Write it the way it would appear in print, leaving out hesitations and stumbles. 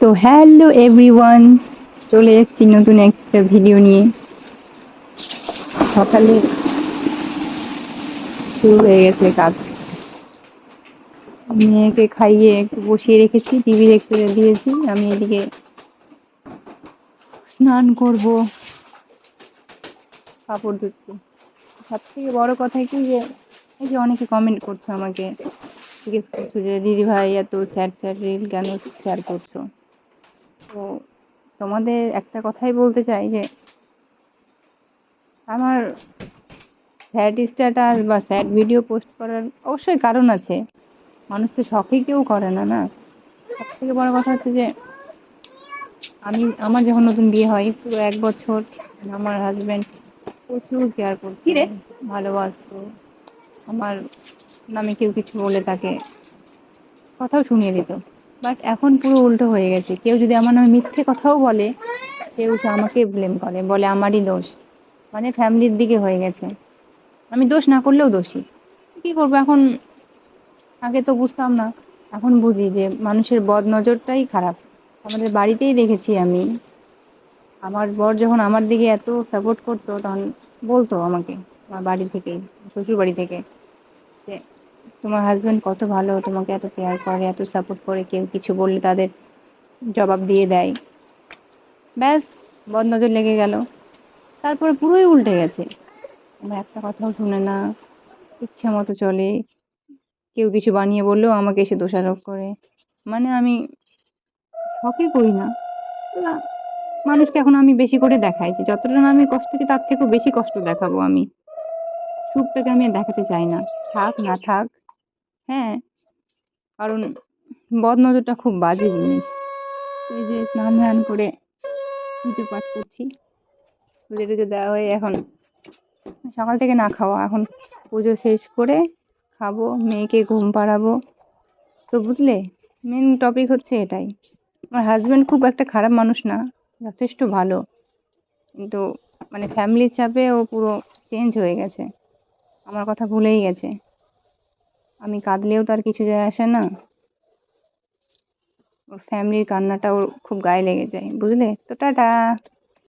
তো hello everyone, চলে এসেছি নতুন একটা ভিডিও নিয়ে। সকালে শুরু হয়ে গেছে কাজ। মেয়েকে খাইয়ে একটু বসিয়ে রেখেছি, টিভি দেখতে দিয়েছি। আমি এদিকে স্নান করব, কাপড় ধুচ্ছি। সব থেকে বড় কথা কি যে এই যে অনেকে কমেন্ট করছো, আমাকে জিজ্ঞেস করছো যে দিদি ভাই এত স্যাড স্যাড রিল কেন শেয়ার করছো। তো তোমাদের একটা কথাই বলতে চাই যে আমার স্যাড স্ট্যাটাস বা স্যাড ভিডিও পোস্ট করার অবশ্যই কারণ আছে। মানুষ তো শখেই কেউ করে না, না? সব থেকে বড় কথা হচ্ছে যে আমার যখন নতুন বিয়ে হয় পুরো 1 বছর আমার হাজবেন্ড প্রচুর কেয়ার করতো, ভালোবাসতো। আমার নামে কেউ কিছু বলে তাকে কথাও শুনিয়ে দিত। বাট এখন পুরো উল্টো হয়ে গেছে। কেউ যদি আমার নামে মিথ্যে কথাও বলে, কেউ আমাকে ব্লেম করে, বলে আমারই দোষ। মানে ফ্যামিলির দিকে হয়ে গেছে, আমি দোষ না করলেও দোষী। কি করবো এখন? আগে তো বুঝতাম না, এখন বুঝি যে মানুষের বদ নজরটাই খারাপ। আমাদের বাড়িতেই দেখেছি আমি, আমার বর যখন আমার দিকে এত সাপোর্ট করতো তখন বলতো আমাকে, আমার বাড়ি থেকে, শ্বশুর বাড়ি থেকে, যে তোমার হাজবেন্ড কত ভালো, তোমাকে এত কেয়ার করে, এত সাপোর্ট করে, কেউ কিছু বললে তাদের জবাব দিয়ে দেয়। ব্যাস, বদ নজর লেগে গেল। তারপরে পুরোই উল্টে গেছে, আমার একটা কথাও শুনে না, ইচ্ছা মতো চলে। কেউ কিছু বানিয়ে বললেও আমাকে এসে দোষারোপ করে। মানে আমি শখই করি না। না, মানুষকে এখন আমি বেশি করে দেখাই যে যতটা না আমি কষ্ট পাচ্ছি তার থেকেও বেশি কষ্ট দেখাবো আমি। সুখটাকে আমি আর দেখাতে চাই না, থাক না থাক। হ্যাঁ, কারণ বদ নজরটা খুব বাজে জিনিস। তো এই যে স্নান ধান করে পুজো পাঠ করছি, পুজো টুজো দেওয়া হয়ে এখন সকাল থেকে না খাওয়া, এখন পুজো শেষ করে খাবো, মেয়েকে ঘুম পাড়াবো। তো বুঝলে, মেন টপিক হচ্ছে এটাই। আমার হাজবেন্ড খুব একটা খারাপ মানুষ না, যথেষ্ট ভালো। কিন্তু মানে ফ্যামিলির চাপে ও পুরো চেঞ্জ হয়ে গেছে, আমার কথা ভুলেই গেছে। আমি কাঁদলেও তার কিছু যায় আসে না, ওর ফ্যামিলির কান্নাটা ওর খুব গায়ে লেগে যায়, বুঝলে? তো টাটা।